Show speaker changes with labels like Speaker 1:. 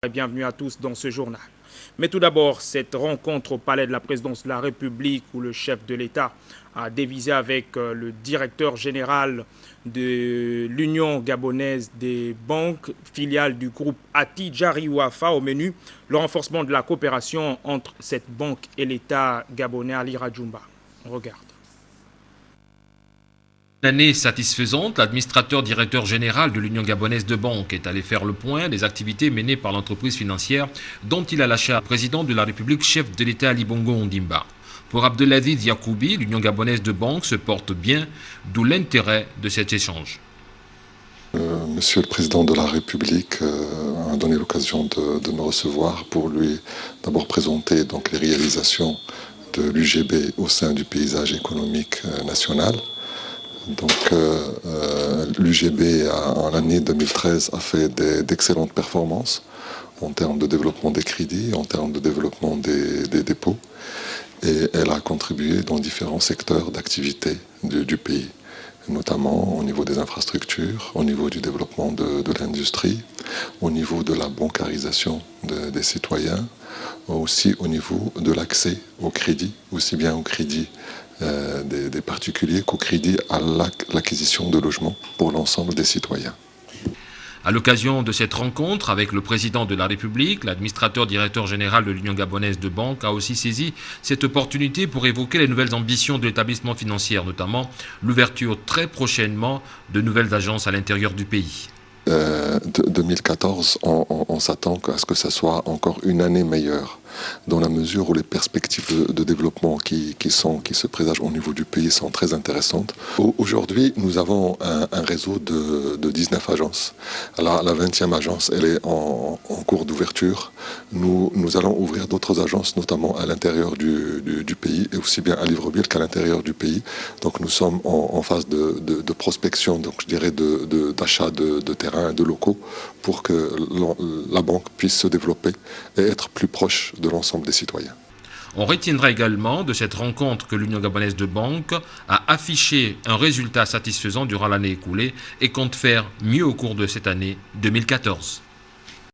Speaker 1: Bienvenue à tous dans ce journal. Mais tout d'abord, cette rencontre au palais de la présidence de la République où le chef de l'État a dévisé avec le directeur général de l'Union gabonaise des banques, filiale du groupe Attijari Wafa, au menu le renforcement de la coopération entre cette banque et l'État gabonais. Ali Radjoumba. On regarde.
Speaker 2: Une année satisfaisante, l'administrateur directeur général de l'Union gabonaise de banques est allé faire le point des activités menées par l'entreprise financière dont il a lâché le président de la République, chef de l'État Ali Bongo Ondimba. Pour Abdelaziz Yacoubi, l'Union gabonaise de banques se porte bien, d'où l'intérêt de cet échange.
Speaker 3: Monsieur le Président de la République a donné l'occasion de me recevoir pour lui d'abord présenter donc, les réalisations de l'UGB au sein du paysage économique national. Donc l'UGB en l'année 2013 a fait d'excellentes performances en termes de développement des crédits, en termes de développement des dépôts, et elle a contribué dans différents secteurs d'activité du pays, notamment au niveau des infrastructures, au niveau du développement de l'industrie, au niveau de la bancarisation des citoyens, aussi au niveau de l'accès au crédit, aussi bien au crédit des particuliers qu'au crédit à l'acquisition de logements pour l'ensemble des citoyens.
Speaker 2: À l'occasion de cette rencontre avec le président de la République, l'administrateur directeur général de l'Union gabonaise de banques a aussi saisi cette opportunité pour évoquer les nouvelles ambitions de l'établissement financier, notamment l'ouverture très prochainement de nouvelles agences à l'intérieur du pays.
Speaker 3: 2014, on s'attend à ce que ce soit encore une année meilleure, dans la mesure où les perspectives de développement qui se présagent au niveau du pays sont très intéressantes. Aujourd'hui, nous avons un réseau de 19 agences. Alors, la 20e agence, elle est en cours d'ouverture. Nous allons ouvrir d'autres agences, notamment à l'intérieur du pays, et aussi bien à Libreville qu'à l'intérieur du pays. Donc nous sommes en phase de prospection, donc je dirais d'achat de terrain, de locaux, pour que la banque puisse se développer et être plus proche de l'ensemble des citoyens.
Speaker 2: On retiendra également de cette rencontre que l'Union gabonaise de banques a affiché un résultat satisfaisant durant l'année écoulée et compte faire mieux au cours de cette année 2014.